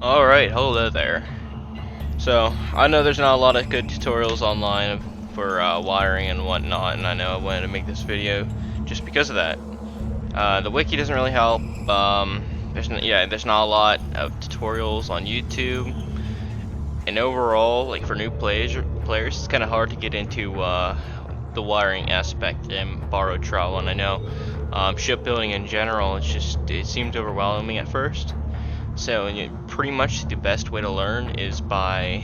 Alright, hello there. So, I know there's not a lot of good tutorials online for wiring and whatnot, and I know I wanted to make this video just because of that. The wiki doesn't really help. There's not a lot of tutorials on YouTube, and overall, like for new players, it's kind of hard to get into the wiring aspect in Barotrauma. And I know shipbuilding in general, it seems overwhelming at first. So pretty much the best way to learn is by,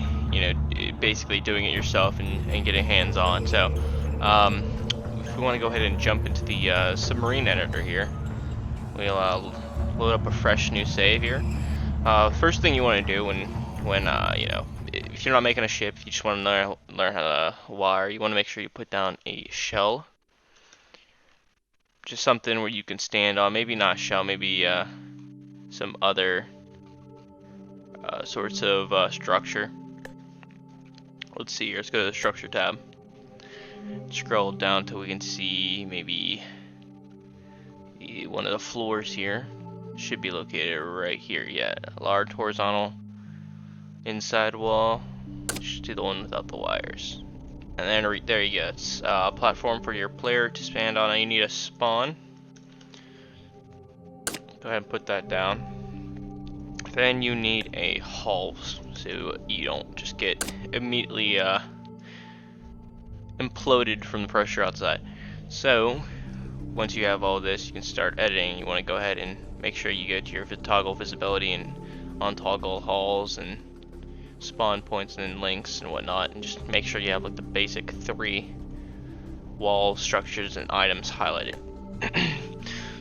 basically doing it yourself and getting hands-on. So if we want to go ahead and jump into the submarine editor here, we'll load up a fresh new save here. First thing you want to do when if you're not making a ship, you just want to learn how to wire. You want to make sure you put down a shell, just something where you can stand on. Maybe not a shell, maybe some other sorts of structure. Let's see here. Let's go to the structure tab. Scroll down till we can see maybe one of the floors here. Should be located right here. Yeah, large horizontal inside wall. Should do the one without the wires. And then there you go. It's a platform for your player to stand on. You need a spawn. Go ahead and put that down. Then you need a hull, so you don't just get immediately imploded from the pressure outside. So once you have all this, you can start editing. You want to go ahead and make sure you get your toggle visibility and untoggle hulls and spawn points and links and whatnot, and just make sure you have like the basic 3 wall structures and items highlighted.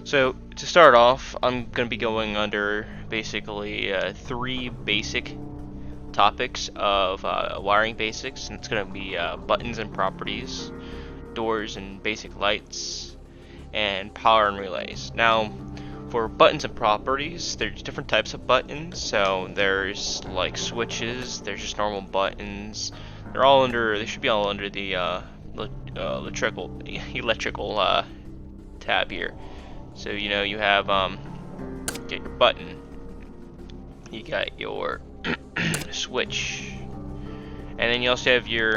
So to start off, I'm going to be going under basically 3 basic topics of wiring basics, and it's going to be buttons and properties, doors and basic lights, and power and relays. Now, for buttons and properties, there's different types of buttons. So there's like switches, there's just normal buttons. They should be all under the electrical tab here. So you have get your button, you got your switch, and then you also have your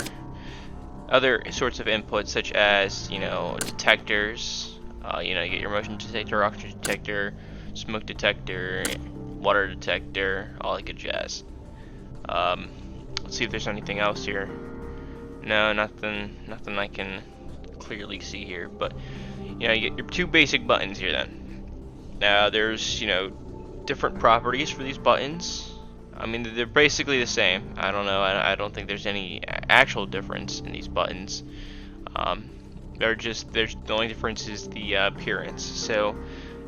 other sorts of inputs such as detectors. You get your motion detector, oxygen detector, smoke detector, water detector, all that good jazz. Let's see if there's anything else here. No, nothing I can clearly see here, but you get your 2 basic buttons here then. Now there's different properties for these buttons. I mean, they're basically the same. I don't know, I don't think there's any actual difference in these buttons. The only difference is the appearance. So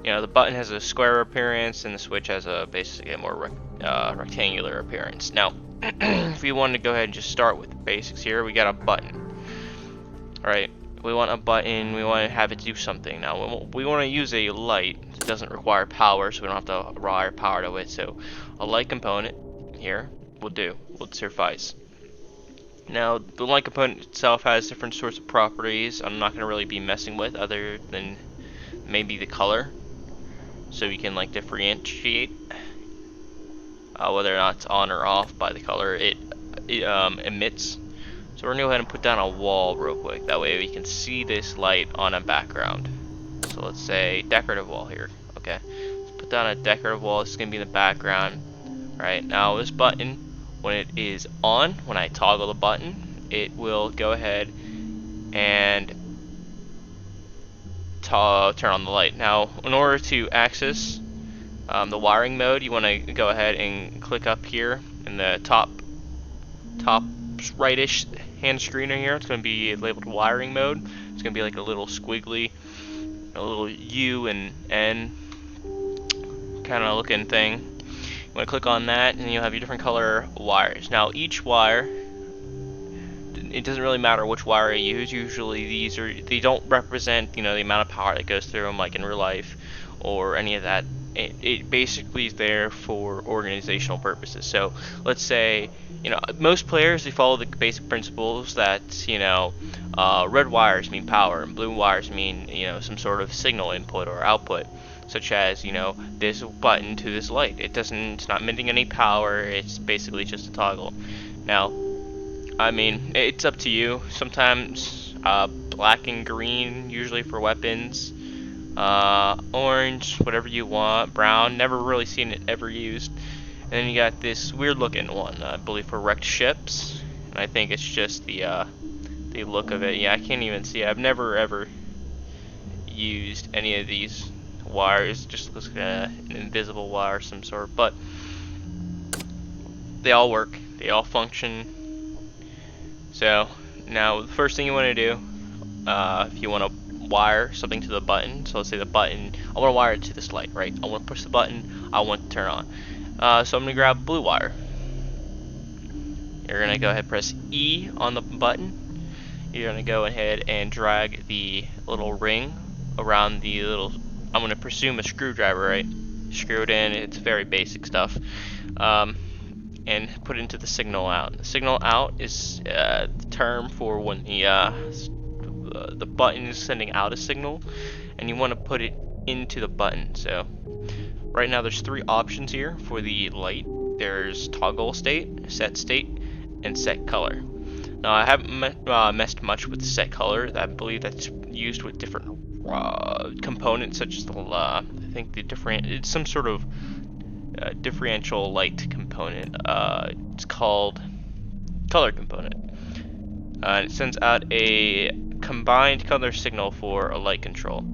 the button has a square appearance and the switch has basically a more rectangular appearance. Now if we want to go ahead and just start with the basics here, we got a button. Alright, we want a button, we want to have it do something. Now we want to use a light. It doesn't require power, so we don't have to wire power to it. So a light component here will suffice. Now the light component itself has different sorts of properties I'm not going to really be messing with other than maybe the color, so we can like differentiate whether or not it's on or off by the color it emits. So we're going to go ahead and put down a wall real quick, that way we can see this light on a background. So let's say decorative wall here. Okay, let's put down a decorative wall. This is going to be in the background. Right, now this button, when it is on, when I toggle the button, it will go ahead and turn on the light. Now in order to access the wiring mode, you want to go ahead and click up here in the top rightish hand screener here. It's going to be labeled wiring mode. It's going to be like a little squiggly, a little U and N kind of looking thing. You want to click on that, and you'll have your different color wires. Now each wire, it doesn't really matter which wire you use. Usually they don't represent the amount of power that goes through them like in real life or any of that. It basically is there for organizational purposes. So let's say most players, they follow the basic principles that red wires mean power and blue wires mean some sort of signal input or output. such as, you know, this button to this light. It's not emitting any power, it's basically just a toggle. Now, I mean, it's up to you. Sometimes black and green, usually for weapons, orange, whatever you want, brown, never really seen it ever used. And then you got this weird looking one, I believe for wrecked ships, and I think it's just the look of it. Yeah, I can't even see it. I've never ever used any of these wires. It just looks like an invisible wire of some sort, but they all work, they all function. So now the first thing you want to do, if you want to wire something to the button, so let's say the button, I want to wire it to this light, right? I want to push the button, I want it to turn on. So I'm going to grab a blue wire. You're going to go ahead and press E on the button. You're going to go ahead and drag the little ring around the little, I'm going to presume a screwdriver, right? Screw it in, it's very basic stuff. And put it into the signal out. The signal out is the term for when the button is sending out a signal, and you want to put it into the button. So right now there's 3 options here for the light. There's toggle state, set state, and set color. Now I haven't messed much with the set color. I believe that's used with different components, such as the I think it's some sort of differential light component. It's called color component. It sends out a combined color signal for a light control.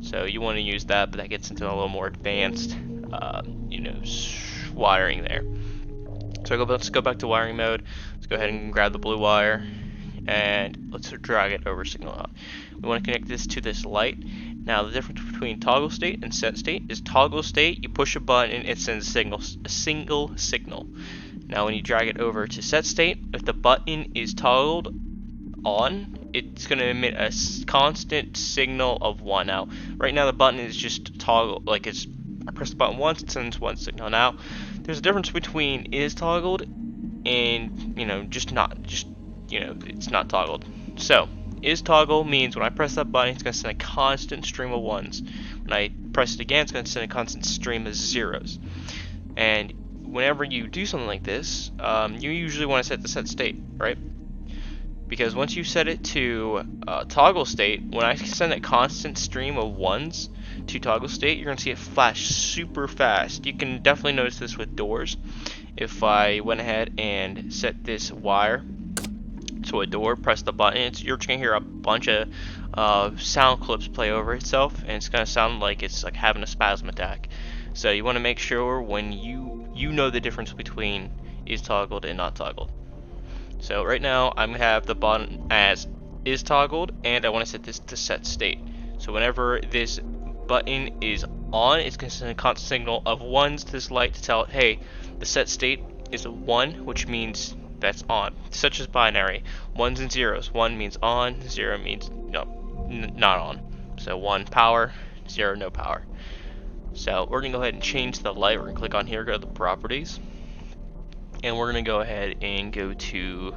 So you want to use that, but that gets into a little more advanced, wiring there. So let's go back to wiring mode. Let's go ahead and grab the blue wire, and let's drag it over signal out. We want to connect this to this light. Now the difference between toggle state and set state is toggle state, you push a button and it sends a single signal. Now when you drag it over to set state, if the button is toggled on, it's going to emit a constant signal of 1. Now right now the button is just toggle, like I press the button once, it sends 1 signal. Now there's a difference between is toggled and it's not toggled. So is toggle means when I press that button, it's going to send a constant stream of 1s. When I press it again, it's going to send a constant stream of 0s. And whenever you do something like this, you usually want to set the set state, right? Because once you set it to toggle state, when I send a constant stream of 1s to toggle state, you're going to see it flash super fast. You can definitely notice this with doors. If I went ahead and set this wire to a door, press the button, you're just gonna hear a bunch of sound clips play over itself, and it's gonna sound like it's like having a spasm attack. So you want to make sure when you know the difference between is toggled and not toggled. So right now I'm gonna have the button as is toggled, and I want to set this to set state. So whenever this button is on, it's gonna send a constant signal of 1s to this light to tell it, hey, the set state is a 1, which means that's on, such as binary 1s and 0s. 1 means on, 0 means not on. So 1 power, 0 no power. So we're gonna go ahead and change the light. We're gonna click on here, go to the properties, and we're gonna go ahead and go to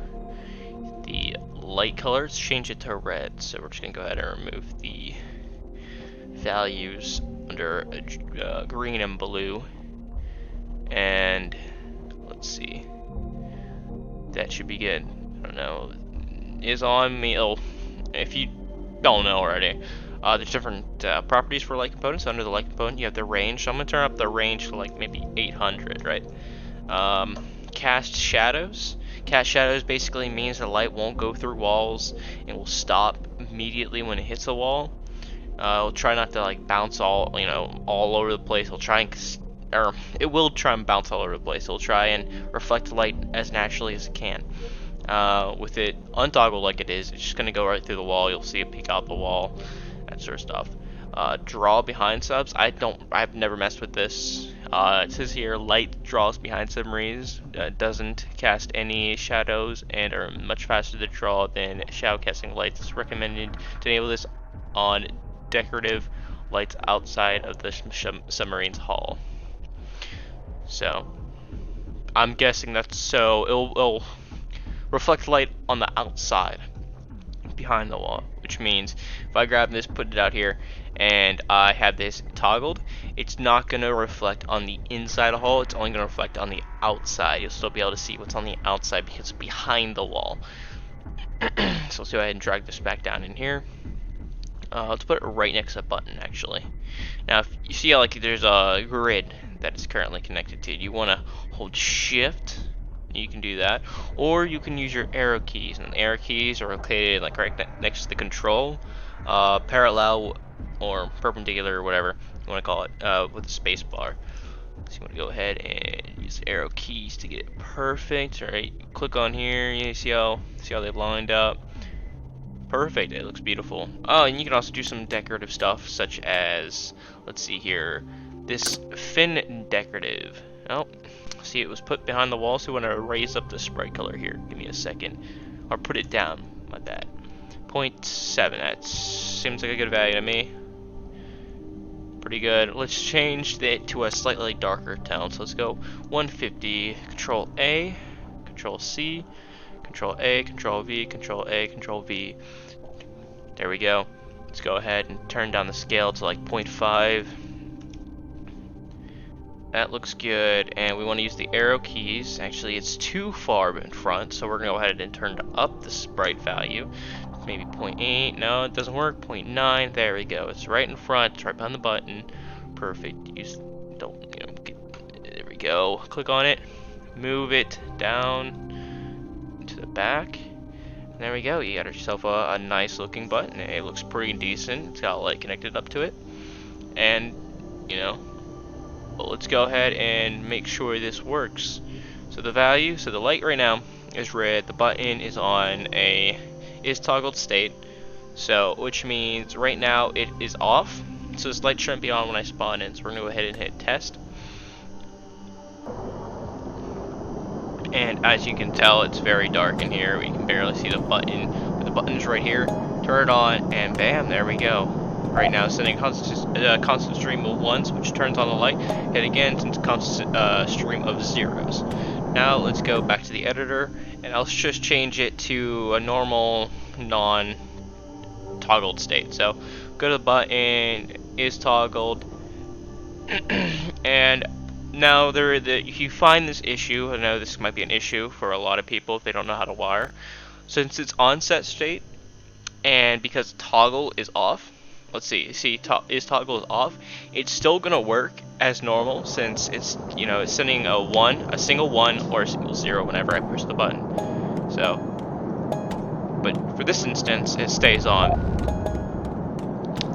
the light colors, change it to red. So we're just gonna go ahead and remove the values under green and blue, and let's see, that should be good. I don't know, is on me. Oh, if you don't know already, there's different properties for light components. Under the light component, you have the range. So I'm gonna turn up the range to like maybe 800, right? Cast shadows. Cast shadows basically means the light won't go through walls and will stop immediately when it hits a wall. It'll try not to like bounce all over the place. It will try and bounce all over the place. It'll try and reflect the light as naturally as it can. With it untoggled like it is, it's just gonna go right through the wall. You'll see it peek out the wall, that sort of stuff. Draw behind subs. I've never messed with this. It says here, light draws behind submarines, doesn't cast any shadows, and are much faster to draw than shadow casting lights. It's recommended to enable this on decorative lights outside of the submarine's hull. So I'm guessing that's so it'll reflect light on the outside. behind the wall, which means if I grab this, put it out here, and I have this toggled, it's not going to reflect on the inside of the hole, it's only going to reflect on the outside. You'll still be able to see what's on the outside because it's behind the wall. So let's go ahead and drag this back down in here. Let's put it right next to the button, actually. Now, if you see how like there's a grid that it's currently connected to, you want to hold Shift. You can do that, or you can use your arrow keys, and the arrow keys are located like right next to the control, parallel or perpendicular, or whatever you want to call it, with the space bar. So you want to go ahead and use the arrow keys to get it perfect. All right, click on here. You see how they've lined up. Perfect. It looks beautiful. Oh, and you can also do some decorative stuff, such as, let's see here, this fin decorative. Oh, see, it was put behind the wall, so we want to raise up the sprite color here. Give me a second, or put it down. My bad. 0.7. That seems like a good value to me. Pretty good. Let's change it to a slightly darker tone. So let's go 150. Control A, Control C, Control A, Control V, Control A, Control V. There we go. Let's go ahead and turn down the scale to like 0.5. That looks good, and we want to use the arrow keys. Actually, it's too far in front, so we're going to go ahead and turn up the sprite value. Maybe 0.8. No, it doesn't work. 0.9. There we go. It's right in front. It's right behind the button. Perfect. There we go. Click on it. Move it down to the back. And there we go. You got yourself a nice looking button. It looks pretty decent. It's got light connected up to it, and well, let's go ahead and make sure this works. So the light right now is red. The button is on is toggled state. So which means right now it is off. So this light shouldn't be on when I spawn in. So we're gonna go ahead and hit test. And as you can tell, it's very dark in here. We can barely see the button. But the button is right here. Turn it on, and bam, there we go. Right now, sending constant stream of ones, which turns on the light, and again, sends constant stream of zeros. Now, let's go back to the editor, and I'll just change it to a normal, non-toggled state. So, go to the button, is toggled, and now if you find this issue, I know this might be an issue for a lot of people if they don't know how to wire. Since it's on set state, and because toggle is off, let's see, is toggle off, it's still gonna work as normal since it's it's sending a single 1 or a single 0 whenever I push the button. So, but for this instance, it stays on.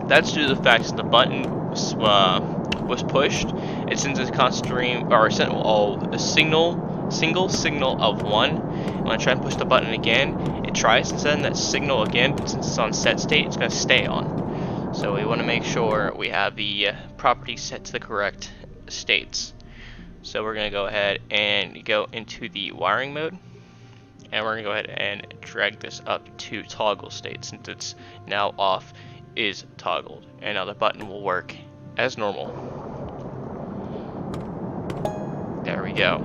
That's due to the fact that the button was pushed. It sends a constant stream, or sent a single signal of 1. And when I try and push the button again, it tries to send that signal again, but since it's on set state, it's going to stay on. So we want to make sure we have the properties set to the correct states. So we're going to go ahead and go into the wiring mode, and we're going to go ahead and drag this up to toggle state. Since it's now off, is toggled, and now the button will work as normal. There we go.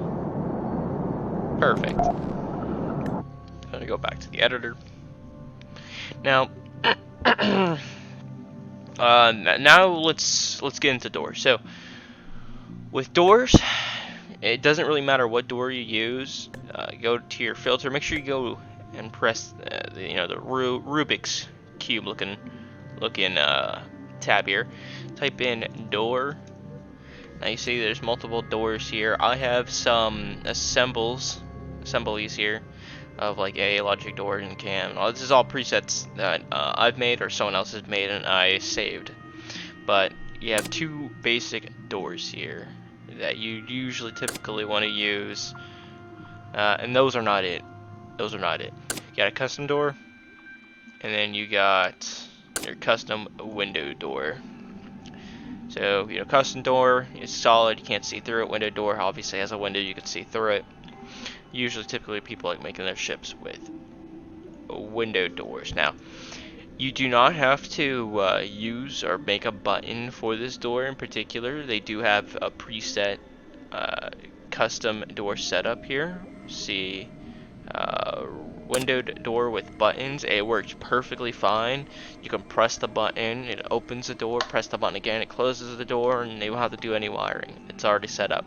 Perfect. I'm gonna go back to the editor. Now, now let's get into doors. So, with doors, it doesn't really matter what door you use. Go to your filter. Make sure you go and press the Rubik's cube looking tab here. Type in door. Now you see there's multiple doors here. I have some assemblies here of like a logic door and cam. This is all presets that I've made or someone else has made and I saved. But you have two basic doors here that you typically want to use, and those are not it. You got a custom door, and then you got your custom window door. So, custom door is solid, you can't see through it. Window door obviously has a window, you can see through it. Typically people like making their ships with window doors. Now, you do not have to use or make a button for this door in particular. They do have a preset custom door setup here. See uh, windowed door with buttons. It works perfectly fine. You can press the button, it opens the door, press the button again, it closes the door, and you don't have to do any wiring. It's already set up.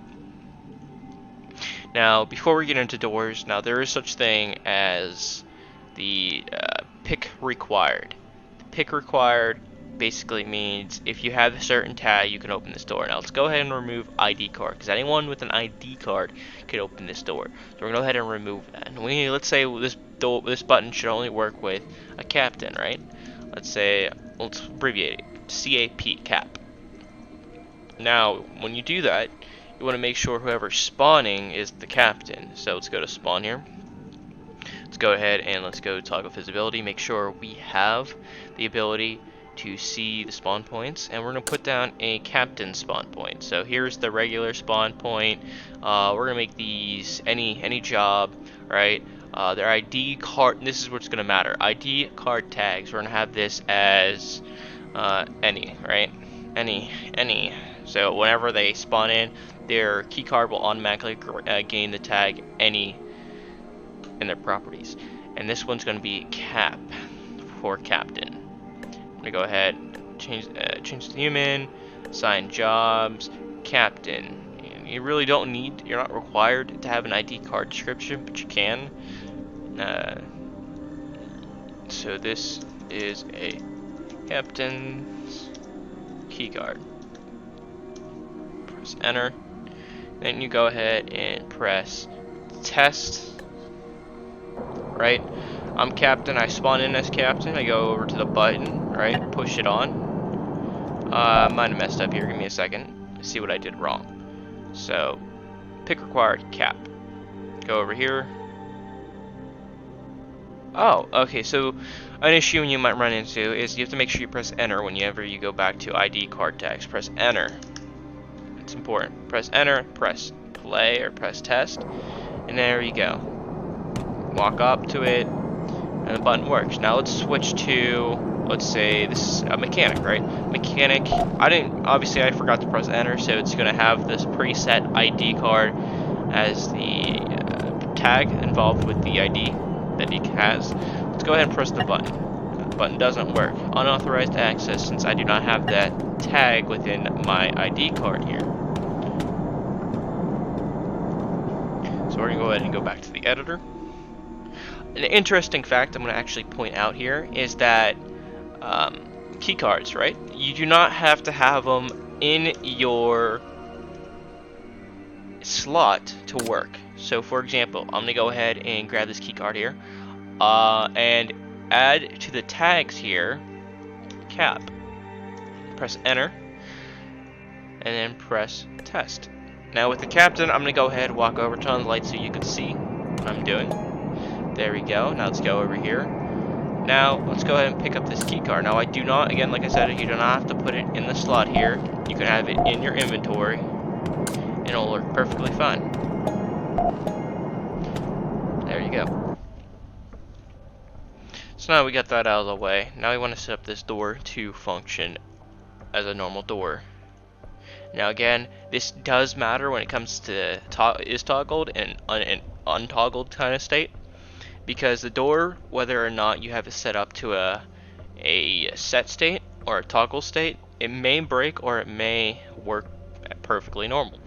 Now, before we get into doors, now there is such thing as the pick required. The pick required basically means if you have a certain tag, you can open this door. Now let's go ahead and remove ID card, because anyone with an ID card can open this door. So we're gonna go ahead and remove that. And let's say this button should only work with a captain, right? Let's abbreviate it, CAP, cap. Now, when you do that, you want to make sure whoever's spawning is the captain. So let's go to spawn here. Let's go ahead and let's go toggle visibility. Make sure we have the ability to see the spawn points, and we're going to put down a captain spawn point. So here's the regular spawn point. We're going to make these any job, right? Their ID card, this is what's going to matter. ID card tags, we're going to have this as any, right? Any. So whenever they spawn in, their key card will automatically gain the tag any in their properties. And this one's going to be cap for captain. I'm going to go ahead and change the human, assign jobs, captain. And you really don't need, you're not required to have an ID card description, but you can. So this is a captain's key card. Press enter. Then you go ahead and press test. Right? I'm captain. I spawn in as captain. I go over to the button, right? Push it on. I might have messed up here. Give me a second. See what I did wrong. So, pick required cap. Go over here. Oh, okay. So, an issue you might run into is you have to make sure you press enter whenever you go back to ID card tags. Press enter. It's important. Press enter, press play, or press test, and there you go. Walk up to it, and the button works. Now let's switch to, let's say this is a mechanic, right? Mechanic, obviously I forgot to press enter, so it's gonna have this preset ID card as the tag involved with the ID that he has. Let's go ahead and press the button. The button doesn't work. Unauthorized access, since I do not have that tag within my ID card here. So we're gonna go ahead and go back to the editor. An interesting fact I'm going to actually point out here is that key cards, right? You do not have to have them in your slot to work. So for example, I'm going to go ahead and grab this key card here and add to the tags here cap. Press enter and then press test. Now with the captain, I'm going to go ahead and walk over, turn on the light so you can see what I'm doing. There we go. Now let's go over here. Now let's go ahead and pick up this key card. Now I do not, again, like I said, you do not have to put it in the slot here. You can have it in your inventory and it'll work perfectly fine. There you go. So now we got that out of the way. Now we want to set up this door to function as a normal door. Now again, this does matter when it comes to is toggled and untoggled kind of state. Because the door, whether or not you have it set up to a set state or a toggle state, it may break or it may work perfectly normal.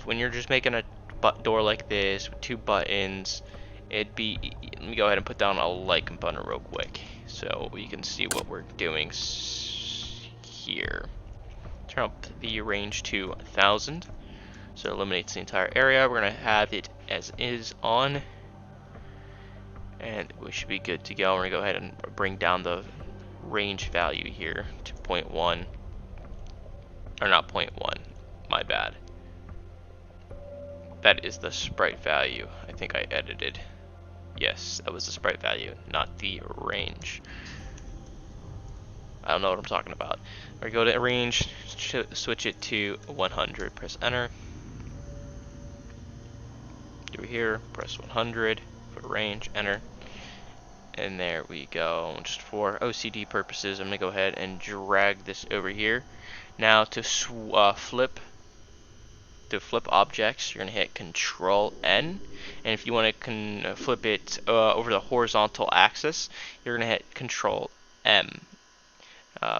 When you're just making a door like this with two buttons, let me go ahead and put down a light component real quick so you can see what we're doing here. Turn up the range to 1000, so it eliminates the entire area. We're going to have it as is on. And we should be good to go. We're going to go ahead and bring down the range value here to 0.1. Or not 0.1. My bad. That is the sprite value. I think I edited. Yes, that was the sprite value, not the range. I don't know what I'm talking about. We're going to go to range, switch it to 100. Press enter. Through here, press 100. For range, enter, and there we go. Just for OCD purposes, I'm gonna go ahead and drag this over here. Now to flip to flip objects, you're going to hit Control N, and if you want to flip it over the horizontal axis, you're going to hit Control M.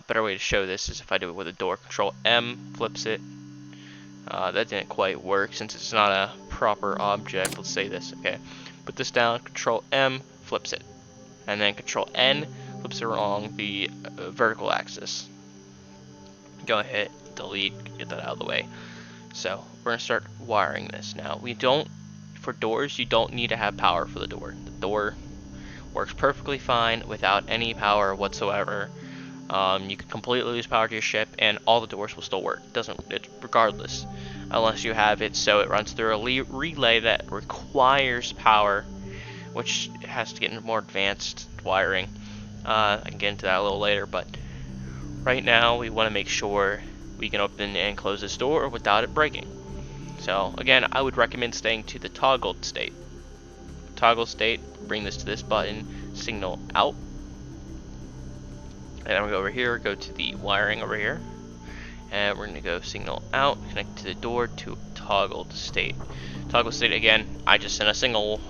Better way to show this is if I do it with a door. Control M flips it. That didn't quite work since it's not a proper object. Let's say this. Okay, put this down. Control M flips it, and then Control N flips it along the vertical axis. Go ahead, delete, get that out of the way. So we're gonna start wiring this now. For doors, you don't need to have power for the door. The door works perfectly fine without any power whatsoever. You can completely lose power to your ship, and all the doors will still work. Regardless, unless you have it so it runs through a relay that requires power, which has to get into more advanced wiring. I can get into that a little later, but right now we want to make sure we can open and close this door without it breaking. So again, I would recommend staying to the toggled state. Toggle state, bring this to this button, signal out. And I'm going to go over here, go to the wiring over here, and we're going to go signal out, connect to the door to toggled state. Toggle state, again, I just sent a signal,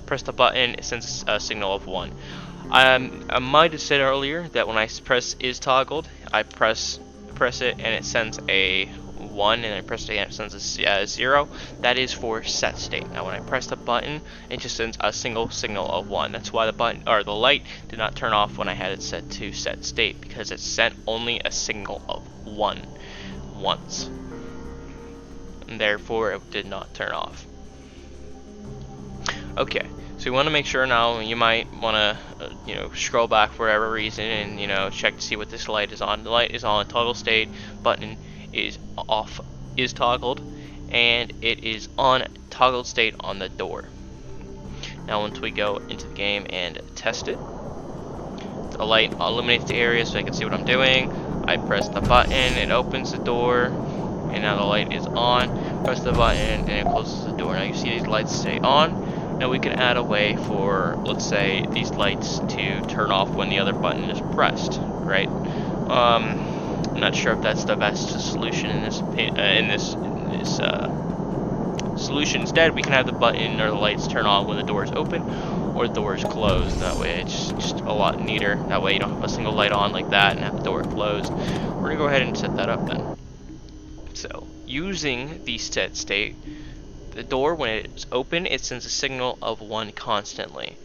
press the button, it sends a signal of 1. I might have said earlier that when I press is toggled, I press it and it sends a 1, and I press it again, it sends a 0. That is for set state. Now when I press the button, it just sends a single signal of 1. That's why the light did not turn off when I had it set to set state, because it sent only a signal of 1 once, and therefore it did not turn off. Okay, so you want to make sure now. You might want to scroll back for whatever reason and check to see what this light is on. The light is on toggle state, button is off, is toggled, and it is on toggled state on the door. Now once we go into the game and test it, the light illuminates the area so I can see what I'm doing. I press the button, it opens the door, and now the light is on. Press the button and it closes the door. Now you see these lights stay on. Now we can add a way for, let's say, these lights to turn off when the other button is pressed, right? I'm not sure if that's the best solution in this solution. Instead, we can have the button or the lights turn on when the door is open or the door is closed. That way it's just a lot neater. That way you don't have a single light on like that and have the door closed. We're going to go ahead and set that up then. So, using the set state, the door, when it's open, it sends a signal of 1 constantly,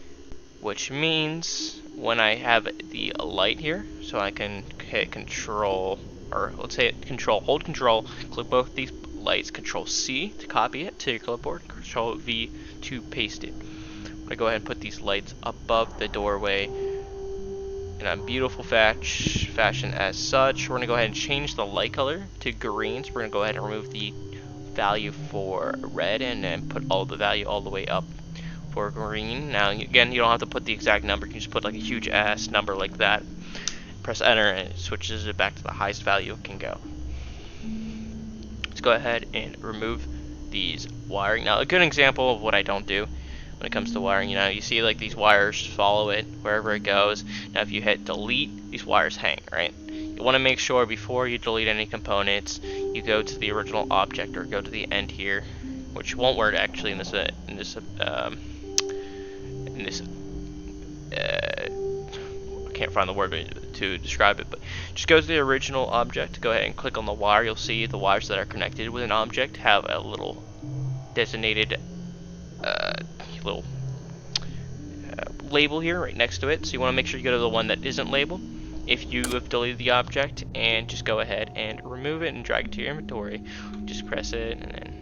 which means when I have the light here, so I can hit control, or let's say hold control, click both these lights, control C to copy it to your clipboard, control V to paste it. I'm going to go ahead and put these lights above the doorway in a beautiful fashion as such. We're going to go ahead and change the light color to green, so we're going to go ahead and remove the value for red and then put all the value all the way up for green. Now again, you don't have to put the exact number, you can just put like a huge ass number like that. Press enter and it switches it back to the highest value it can go. Let's go ahead and remove these wiring. Now a good example of what I don't do when it comes to wiring, you see like these wires follow it wherever it goes. Now if you hit delete, these wires hang, right? You want to make sure before you delete any components, you go to the original object or go to the end here, which won't work actually in this I can't find the word to describe it, but just go to the original object, go ahead and click on the wire. You'll see the wires that are connected with an object have a little designated little label here right next to it, so you want to make sure you go to the one that isn't labeled if you have deleted the object, and just go ahead and remove it and drag it to your inventory. Just press it and then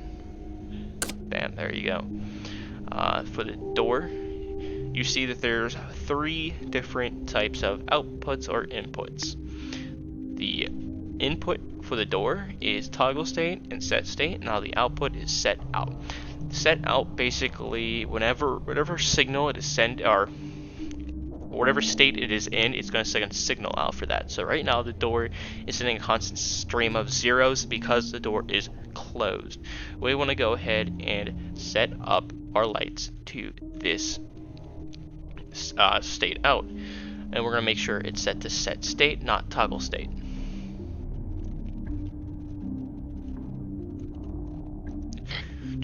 bam, there you go. For the door, you see that there's 3 different types of outputs or inputs. The input for the door is toggle state and set state. Now the output is set out. Set out basically whatever signal it is sent, or whatever state it is in, it's going to send a signal out for that. So right now the door is sending a constant stream of zeros because the door is closed. We want to go ahead and set up our lights to this state out, and we're going to make sure it's set to set state, not toggle state.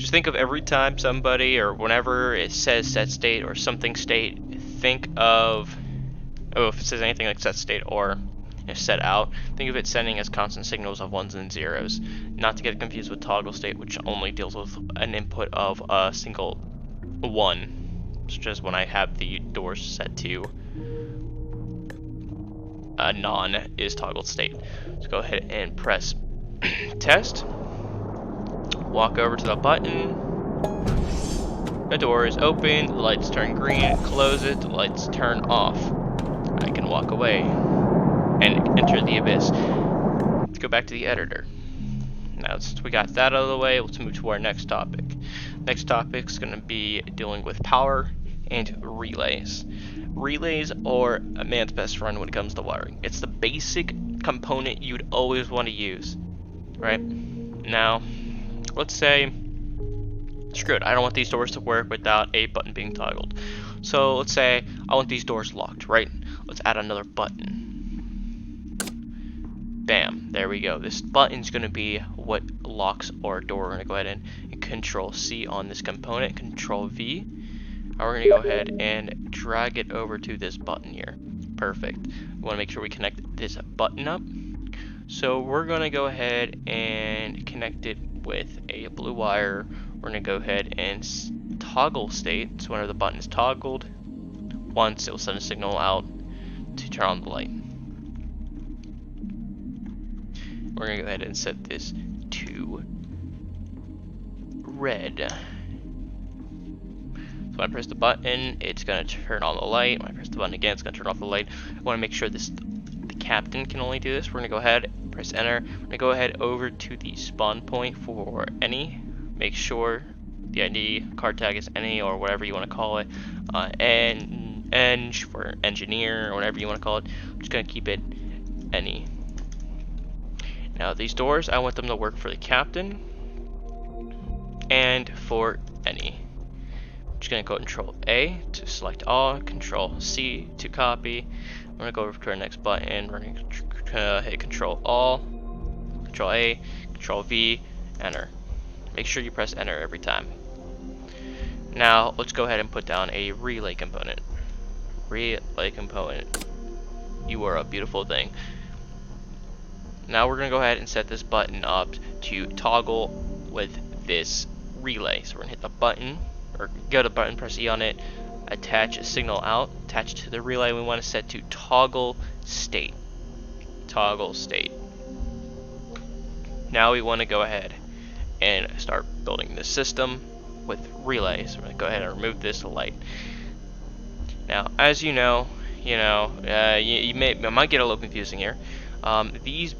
Just think of every time somebody, or whenever it says set state or something state, think of, oh, if it says anything like set state or set out, think of it sending as constant signals of ones and zeros, not to get confused with toggle state, which only deals with an input of a single one, such as when I have the doors set to non is toggled state. So go ahead and press test, walk over to the button, the door is open, the lights turn green, close it, the lights turn off. I can walk away and enter the abyss. Let's go back to the editor. Now since we got that out of the way, let's move to our next topic. Next topic is going to be dealing with power and relays. Relays are a man's best friend when it comes to wiring. It's the basic component you'd always want to use, right? Now, let's say, screw it, I don't want these doors to work without a button being toggled. So let's say I want these doors locked, right? Let's add another button. Bam, there we go. This button's going to be what locks our door. We're going to go ahead and Control C on this component, Control V. And we're going to go ahead and drag it over to this button here. Perfect. We want to make sure we connect this button up. So we're going to go ahead and connect it with a blue wire. We're going to go ahead and toggle state. So whenever the button is toggled, once it will send a signal out to turn on the light. We're going to go ahead and set this to red. So when I press the button, it's going to turn on the light. When I press the button again, it's going to turn off the light. I want to make sure the captain can only do this. We're going to go ahead, press enter. We're going to go ahead over to the spawn point for any. Make sure the ID card tag is any, or whatever you want to call it. And eng for engineer, or whatever you want to call it. I'm just going to keep it any. Now these doors, I want them to work for the captain and for any. I'm just going to go Control A to select all, Control C to copy. I'm going to go over to our next button. We're going to hit Control All, Control A, Control V, enter. Make sure you press enter every time. Now let's go ahead and put down a relay component. Relay component. You are a beautiful thing. Now we're going to go ahead and set this button up to toggle with this relay. So we're going to hit the button, or go to the button, press E on it, attach a signal out, attach to the relay. We want to set to toggle state. Toggle state. Now we want to go ahead and start building the system with relays. We're going to go ahead and remove this light. Now, as you know, it might get a little confusing here. These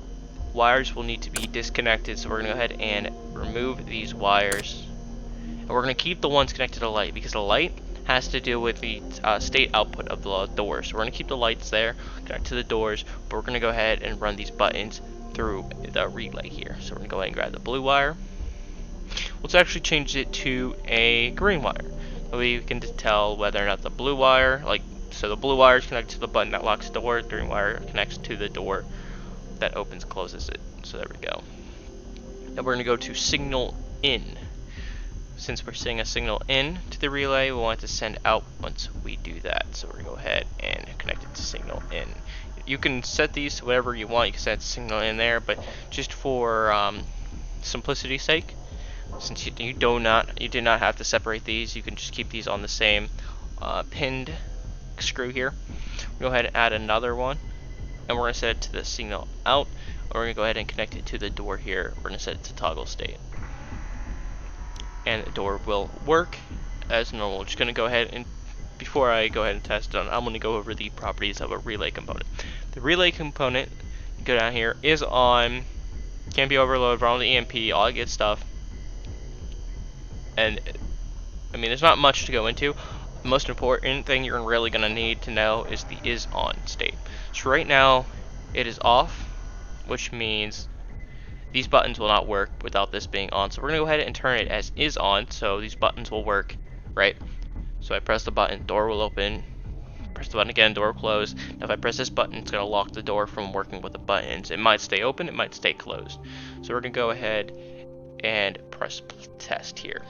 wires will need to be disconnected, so we're going to go ahead and remove these wires. And we're going to keep the ones connected to the light, because the light has to do with the state output of the doors. So we're going to keep the lights there, connect to the doors, but we're going to go ahead and run these buttons through the relay here. So we're going to go ahead and grab the blue wire. Let's actually change it to a green wire. So we can tell whether or not the blue wire, so the blue wire is connected to the button that locks the door, the green wire connects to the door that opens, closes it. So there we go. Now we're going to go to signal in. Since we're sending a signal in to the relay, we want it to send out once we do that. So we're going to go ahead and connect it to signal in. You can set these to whatever you want. You can set signal in there, but just for simplicity's sake, since you do not have to separate these, you can just keep these on the same pinned screw here. We'll go ahead and add another one, and we're going to set it to the signal out. And we're going to go ahead and connect it to the door here. We're going to set it to toggle state, and the door will work as normal. We're just going to go ahead and, before I go ahead and test it on, I'm going to go over the properties of a relay component. The relay component, go down here, is on, can't be overloaded, run on the EMP, all that good stuff. And I mean, there's not much to go into. The most important thing you're really going to need to know is the is on state. So right now it is off, which means these buttons will not work without this being on. So we're going to go ahead and turn it as is on, so these buttons will work, right? So I press the button, door will open. Press the button again, door will close. Now if I press this button, it's going to lock the door from working with the buttons. It might stay open, it might stay closed. So we're going to go ahead and press test here.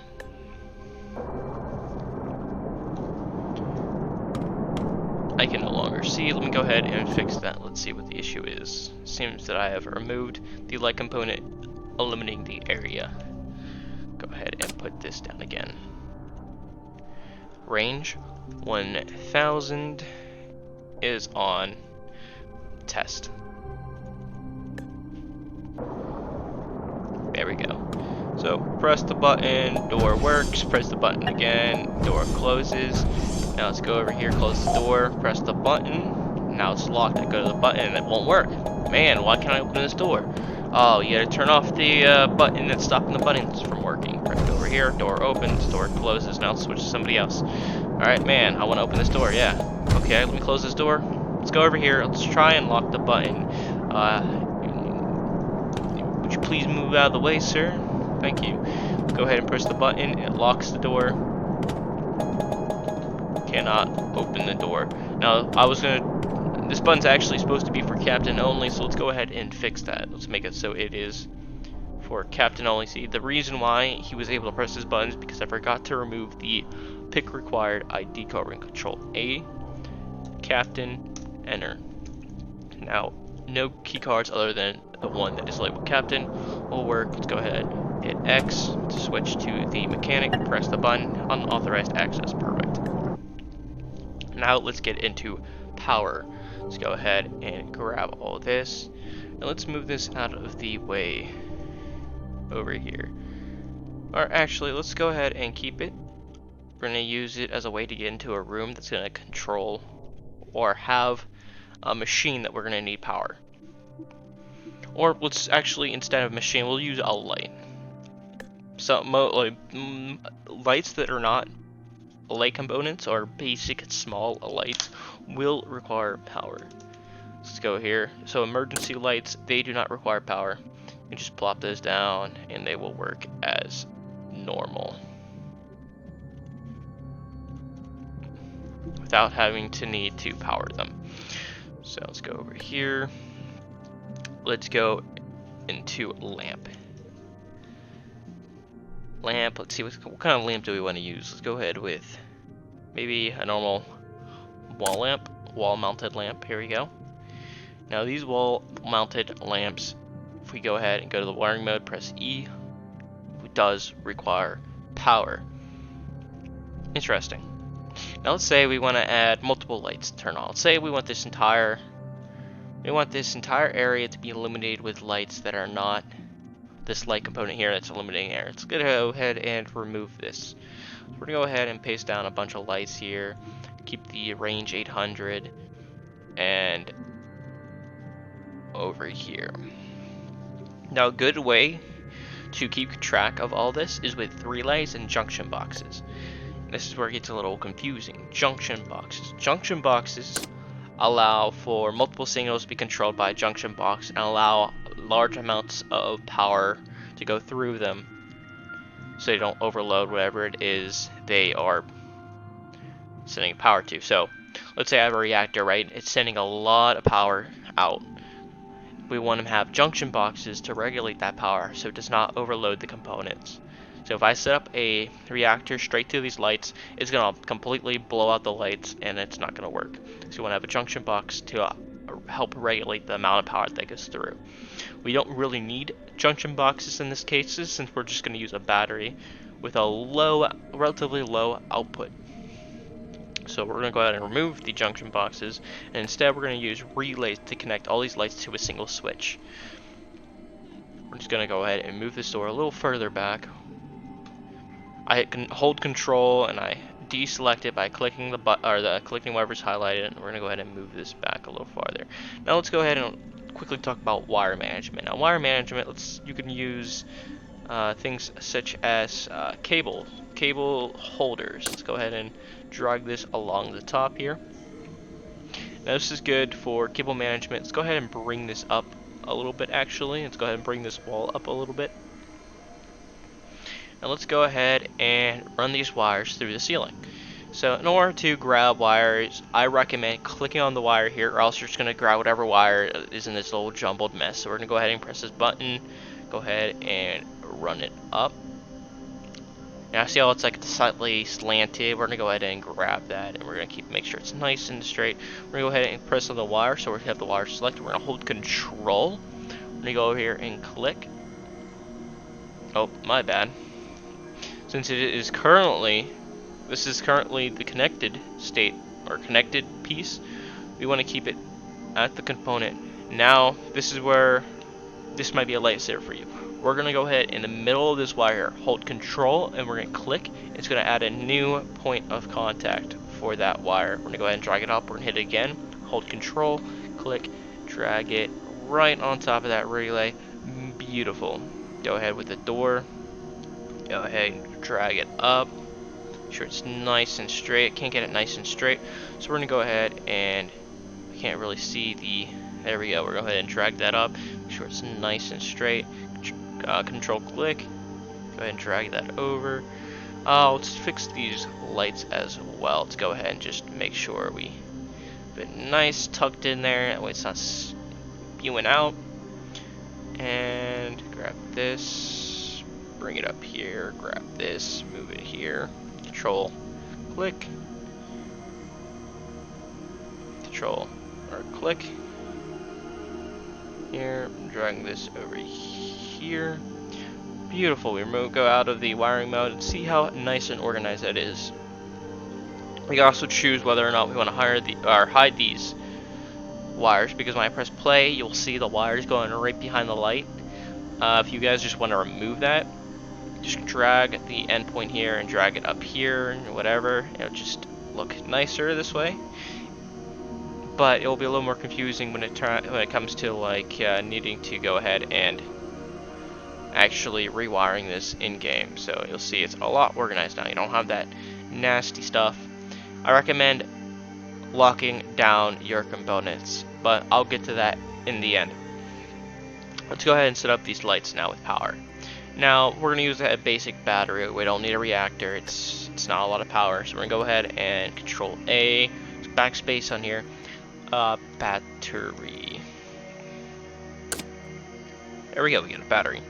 I can no longer see. Let me go ahead and fix that. Let's see what the issue is. Seems that I have removed the light component, eliminating the area. Go ahead and put this down again. Range 1000 is on. Test. There we go. So press the button, door works, press the button again, door closes. Now let's go over here, close the door, press the button. Now it's locked. I go to the button and it won't work. Man, why can't I open this door? Oh, you gotta turn off the button that's stopping the buttons from working. Press it over here, door opens, door closes. Now let's switch to somebody else. Alright, man, I want to open this door, yeah. Okay, let me close this door. Let's go over here, let's try and lock the button. Would you please move out of the way, sir? Thank you. Go ahead and press the button, it locks the door. Cannot open the door. Now, this button's actually supposed to be for captain only, so let's go ahead and fix that. Let's make it so it is for captain only. See, the reason why he was able to press this button is because I forgot to remove the pick required ID code. We're going to control A, captain, enter. Now, no key cards other than the one that is labeled captain will work. Let's go ahead, hit X to switch to the mechanic, press the button, unauthorized access, perfect. Now let's get into power. Let's go ahead and grab all this, and let's move this out of the way over here. Or actually, let's go ahead and keep it. We're going to use it as a way to get into a room that's going to control or have a machine that we're going to need power. Or let's actually, instead of machine, we'll use a light. So lights that are not light components or basic small lights will require power. Let's go here. So emergency lights, they do not require power. You just plop those down and they will work as normal without having to need to power them. So let's go over here. Let's go into lamp. Lamp, let's see what kind of lamp do we want to use. Let's go ahead with maybe a normal wall lamp, wall mounted lamp. Here we go. Now these wall mounted lamps, if we go ahead and go to the wiring mode, press E, it does require power. Interesting. Now let's say we want to add multiple lights to turn on. Let's say we want this entire area to be illuminated with lights that are not this light component here that's illuminating air. Let's go ahead and remove this. So we're gonna go ahead and paste down a bunch of lights here. Keep the range 800 and over here. Now a good way to keep track of all this is with relays and junction boxes. This is where it gets a little confusing. Junction boxes. Junction boxes allow for multiple signals to be controlled by a junction box and allow large amounts of power to go through them so they don't overload whatever it is they are sending power to. So let's say I have a reactor, right? It's sending a lot of power out. We want to have junction boxes to regulate that power so it does not overload the components. So if I set up a reactor straight to these lights, it's going to completely blow out the lights and it's not going to work. So you want to have a junction box to help regulate the amount of power that goes through. We don't really need junction boxes in this case since we're just going to use a battery with a relatively low output. So we're going to go ahead and remove the junction boxes, and instead we're going to use relays to connect all these lights to a single switch. We're just going to go ahead and move this door a little further back. I can hold control and I deselect it by clicking the button or clicking whatever's highlighted, and we're going to go ahead and move this back a little farther. Now let's go ahead and quickly talk about wire management. Now wire management, you can use things such as cable holders. Let's go ahead and drag this along the top here. Now this is good for cable management. Let's go ahead and bring this up a little bit actually. Let's go ahead and bring this wall up a little bit. Now let's go ahead and run these wires through the ceiling. So in order to grab wires, I recommend clicking on the wire here, or else you're just going to grab whatever wire is in this little jumbled mess. So we're going to go ahead and press this button, go ahead and run it up. Now see how it's like slightly slanted? We're gonna go ahead and grab that, and we're gonna make sure it's nice and straight. We're gonna go ahead and press on the wire, so we have the wire selected. We're gonna hold Control. We're gonna go over here and click. Oh, my bad. Since this is currently the connected state or connected piece, we want to keep it at the component. Now this is where this might be a lightsaber for you. We're gonna go ahead in the middle of this wire, hold Control, and we're gonna click. It's gonna add a new point of contact for that wire. We're gonna go ahead and drag it up. We're gonna hit it again, hold Control, click, drag it right on top of that relay. Beautiful. Go ahead with the door. Go ahead and drag it up. Make sure it's nice and straight. Can't get it nice and straight, so we're gonna go ahead and we can't really see the. There we go. We're gonna go ahead and drag that up. Make sure it's nice and straight. Control click. Go ahead and drag that over. Let's fix these lights as well. Let's go ahead and just make sure we have it nice tucked in there. That way it's not spewing out. And grab this. Bring it up here. Grab this. Move it here. Control click. Control or click. Here, I'm dragging this over here. Beautiful. We go out of the wiring mode and see how nice and organized that is. We can also choose whether or not we want to hide these wires, because when I press play, you'll see the wires going right behind the light. If you guys just want to remove that, just drag the endpoint here and drag it up here and whatever. It'll just look nicer this way. But it will be a little more confusing when it comes to like needing to go ahead and actually rewiring this in game. So you'll see it's a lot organized now. You don't have that nasty stuff. I recommend locking down your components, but I'll get to that in the end. Let's go ahead and set up these lights now with power. Now we're gonna use a basic battery. We don't need a reactor. It's not a lot of power. So we're gonna go ahead and Control A, backspace on here. Battery. There we go, we get a battery.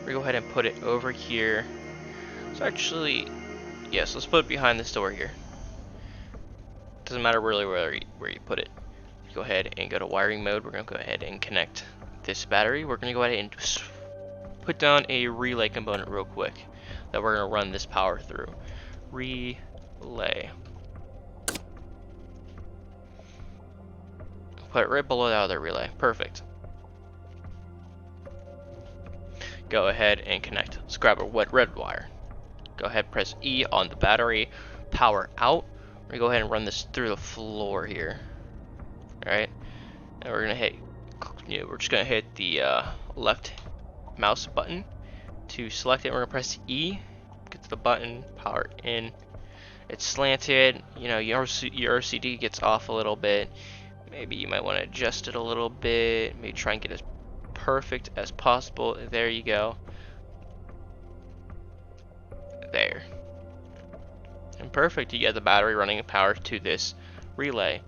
We're gonna go ahead and put it over here. So actually, yes, let's put it behind this door here. Doesn't matter really where you put it. Go ahead and go to wiring mode. We're gonna go ahead and connect this battery. We're gonna go ahead and put down a relay component real quick that we're gonna run this power through. Relay. Put it right below the other relay. Perfect. Go ahead and connect. Let's grab a red wire. Go ahead, press E on the battery. Power out. We're gonna go ahead and run this through the floor here. Alright. And we're gonna hit. We're just gonna hit the left mouse button to select it. We're gonna press E. Get to the button. Power in. It's slanted. You know, your RCD gets off a little bit. Maybe you might want to adjust it a little bit. Maybe try and get as perfect as possible. There you go. There. And perfect. You get the battery running power to this relay.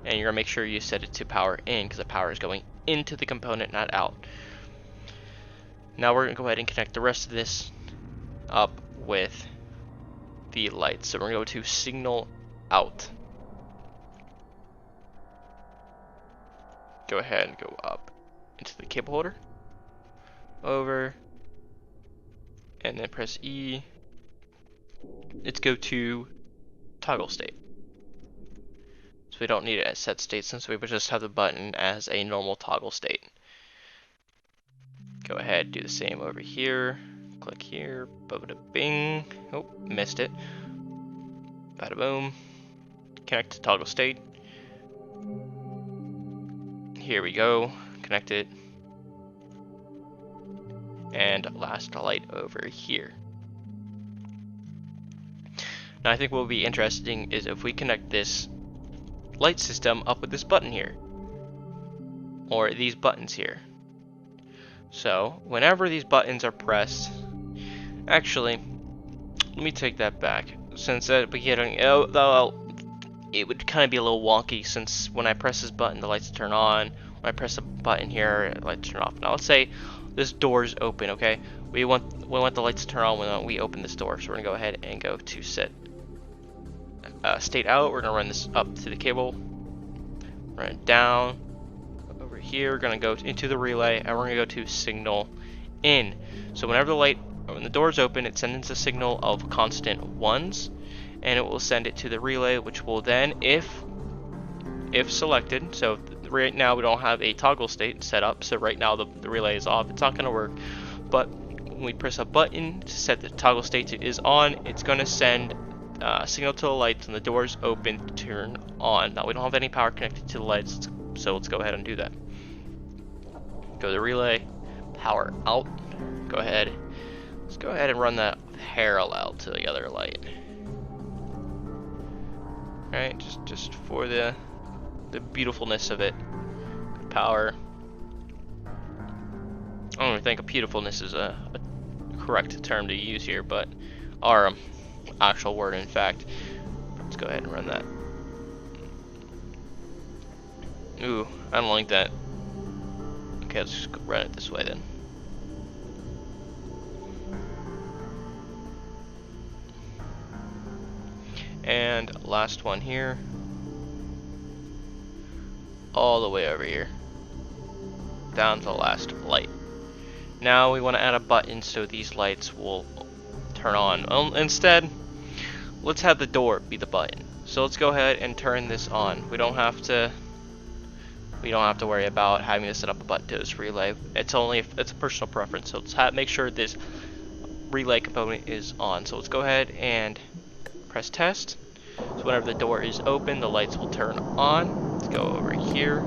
And you're going to make sure you set it to power in, because the power is going into the component, not out. Now we're going to go ahead and connect the rest of this up with the lights. So we're going to go to signal out. Go ahead and go up into the cable holder, over, and then press E. Let's go to toggle state. So we don't need it as set state, since we would just have the button as a normal toggle state. Go ahead, do the same over here. Click here, bada bing. Oh, missed it. Bada boom. Connect to toggle state. Here we go, connect it, and last light over here. Now I think what will be interesting is if we connect this light system up with this button here, or these buttons here. So whenever these buttons are pressed, actually, let me take that back. Since at the beginning, it would kind of be a little wonky, since when I press this button, the lights turn on. When I press a button here, the lights turn off. Now let's say this door is open, okay? we want the lights to turn on when we open this door. So we're gonna go ahead and go to set state out. We're gonna run this up to the cable, run it down over here. We're gonna go into the relay, and we're gonna go to signal in. So whenever when the door is open, it sends a signal of constant 1s, and it will send it to the relay, which will then, if selected, so right now we don't have a toggle state set up, so right now the relay is off. It's not going to work, but when we press a button to set the toggle state to is on, it's going to send a signal to the lights when the door is open to turn on. Now we don't have any power connected to the lights, so let's go ahead and do that. Go to the relay, power out. Let's go ahead and run that parallel to the other light. Alright, just for the beautifulness of it. Power. I don't even think a beautifulness is a correct term to use here, but our actual word, in fact. Let's go ahead and run that. Ooh, I don't like that. Okay, let's just run it this way then. And last one here. All the way over here. Down to the last light. Now we want to add a button so these lights will turn on. Instead, let's have the door be the button. So let's go ahead and turn this on. We don't have to worry about having to set up a button to this relay. It's a personal preference. So let's make sure this relay component is on. So let's go ahead and press test. So whenever the door is open, the lights will turn on. Let's go over here.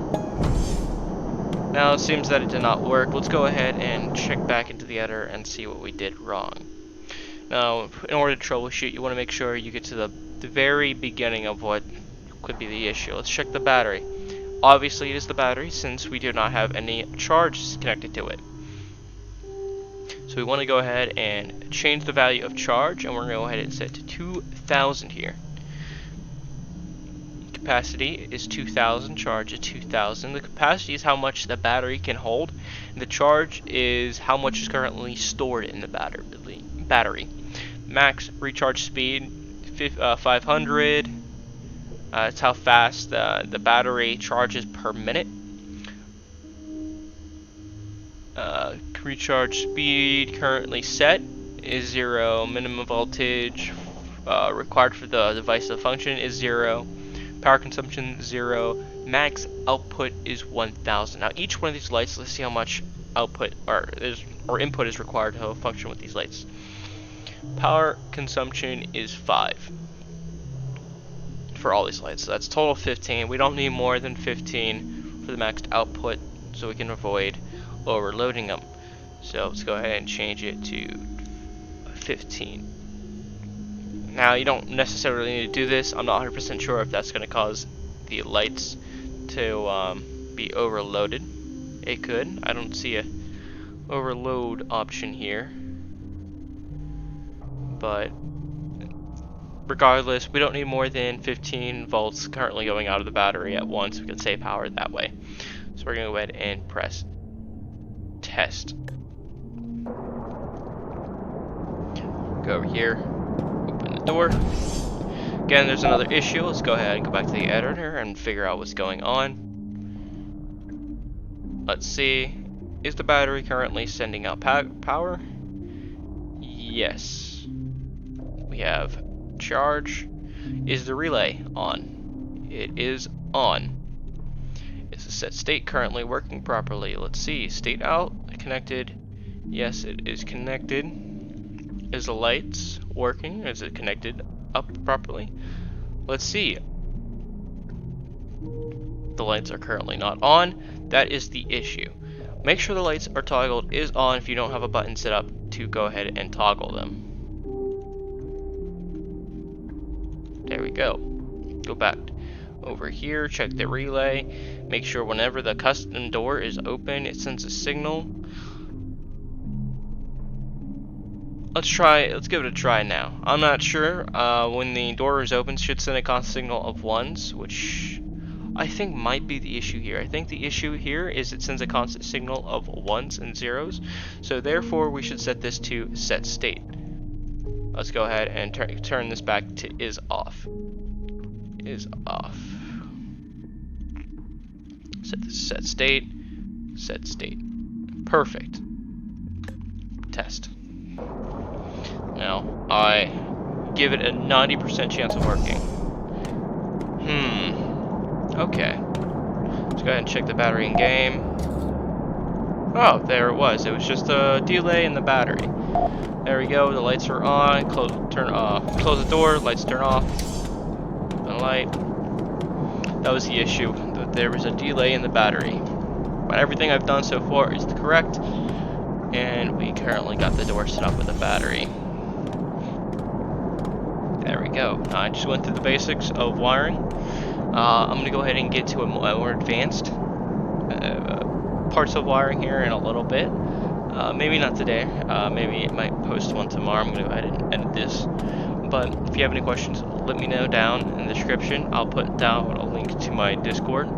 Now it seems that it did not work. Let's go ahead and check back into the editor and see what we did wrong. Now, in order to troubleshoot, you want to make sure you get to the very beginning of what could be the issue. Let's check the battery. Obviously, it is the battery since we do not have any charge connected to it. So we want to go ahead and change the value of charge, and we're going to go ahead and set it to 2,000 here. Capacity is 2,000, charge is 2,000. The capacity is how much the battery can hold, and the charge is how much is currently stored in the battery. Max recharge speed 500. It's how fast the battery charges per minute. Recharge speed currently set is 0. Minimum voltage required for the device to function is 0. Power consumption 0. Max output is 1,000. Now each one of these lights, let's see how much output or input is required to function with these lights. Power consumption is 5 for all these lights. So that's total 15. We don't need more than 15 for the maxed output, so we can avoid overloading them. So let's go ahead and change it to 15. Now you don't necessarily need to do this. I'm not 100% sure if that's going to cause the lights to be overloaded. It could. I don't see a overload option here. But regardless, we don't need more than 15 volts currently going out of the battery at once. We can save power that way. So we're going to go ahead and press test. Go over here, open the door. Again, there's another issue. Let's go ahead and go back to the editor and figure out what's going on. Let's see. Is the battery currently sending out power? Yes. We have charge. Is the relay on? It is on. Is the set state currently working properly? Let's see. State out. Connected. Yes, it is connected. Is the lights working? Is it connected up properly? Let's see. The lights are currently not on. That is the issue. Make sure the lights are toggled is on if you don't have a button set up to go ahead and toggle them. There we go. Go back over here, check the relay. Make sure whenever the custom door is open, it sends a signal. Let's give it a try now. I'm not sure. When the door is open, it should send a constant signal of 1s, which I think might be the issue here. I think the issue here is it sends a constant signal of 1s and 0s, so therefore we should set this to set state. Let's go ahead and turn this back to is off. Is off. Set this set state. Set state. Perfect. Test. Now I give it a 90% chance of working. Okay. Let's go ahead and check the battery in game. Oh, there it was. It was just a delay in the battery. There we go. The lights are on. Close the door. Lights turn off. The light. That was the issue. That there was a delay in the battery. But everything I've done so far is correct, and we currently got the door set up with a battery. There we go. I just went through the basics of wiring. I'm going to go ahead and get to a more advanced parts of wiring here in a little bit. Maybe not today. Maybe I might post one tomorrow. I'm going to go ahead and edit this. But if you have any questions, let me know down in the description. I'll put down a link to my Discord.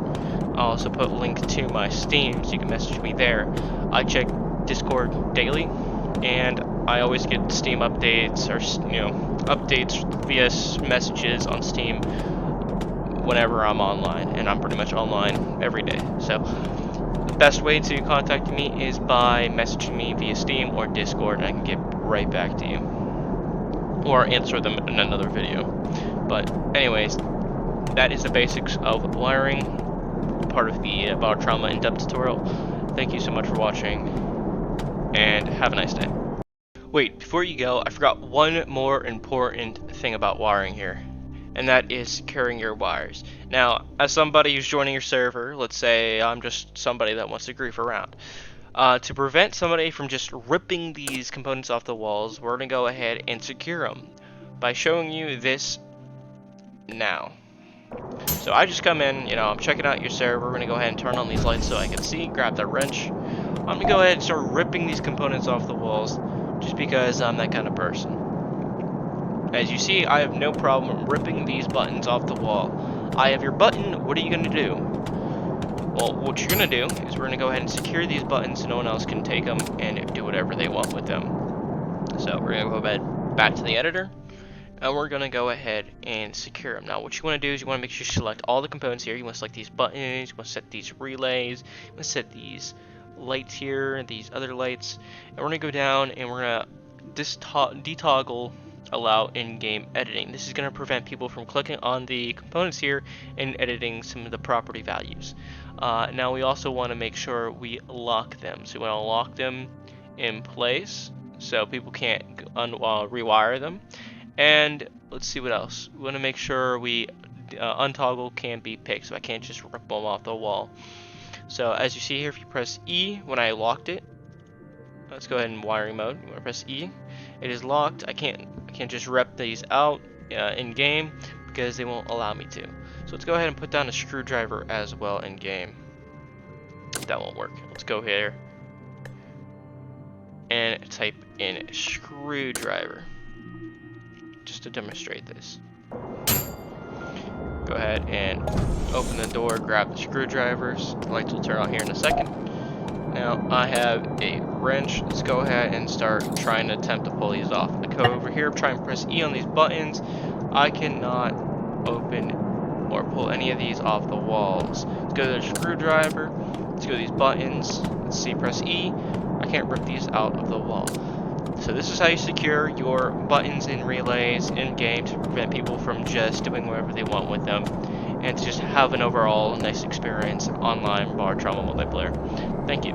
I'll also put a link to my Steam, so you can message me there. I check Discord daily, and I always get Steam updates, or updates via messages on Steam whenever I'm online, and I'm pretty much online every day. So the best way to contact me is by messaging me via Steam or Discord, and I can get right back to you, or answer them in another video. But anyways, that is the basics of wiring, part of the Barotrauma in-depth tutorial. Thank you so much for watching, and have a nice day. Wait, before you go, I forgot one more important thing about wiring here, and that is securing your wires. Now, as somebody who's joining your server, let's say I'm just somebody that wants to goof around. To prevent somebody from just ripping these components off the walls, we're going to go ahead and secure them by showing you this now. So I just come in, I'm checking out your server. We're going to go ahead and turn on these lights so I can see, grab that wrench. I'm going to go ahead and start ripping these components off the walls just because I'm that kind of person. As you see, I have no problem ripping these buttons off the wall. I have your button. What are you going to do? Well, what you're going to do is we're going to go ahead and secure these buttons so no one else can take them and do whatever they want with them. So we're going to go back to the editor, and we're going to go ahead and secure them. Now, what you want to do is you want to make sure you select all the components here. You want to select these buttons, you want to set these relays, you want to set these lights here, these other lights, and we're going to go down and we're going to detoggle allow in-game editing. This is going to prevent people from clicking on the components here and editing some of the property values. Now we also want to make sure we lock them. So we want to lock them in place so people can't rewire them. And let's see what else. We want to make sure we untoggle can be picked, so I can't just rip them off the wall. So as you see here, if you press E when I locked it, let's go ahead in wiring mode. You want to press E. It is locked. I can't just rep these out in game because they won't allow me to. So let's go ahead and put down a screwdriver as well in game. That won't work. Let's go here and type in screwdriver just to demonstrate this. Go ahead and open the door, grab the screwdrivers. The lights will turn on here in a second. Now I have a wrench. Let's go ahead and start trying to attempt to pull these off. I go over here, try and press E on these buttons. I cannot open or pull any of these off the walls. Let's go to the screwdriver. Let's go to these buttons. Let's see, press E. I can't rip these out of the wall. So this is how you secure your buttons and relays in game to prevent people from just doing whatever they want with them, and to just have an overall nice experience online Barotrauma multiplayer. Thank you.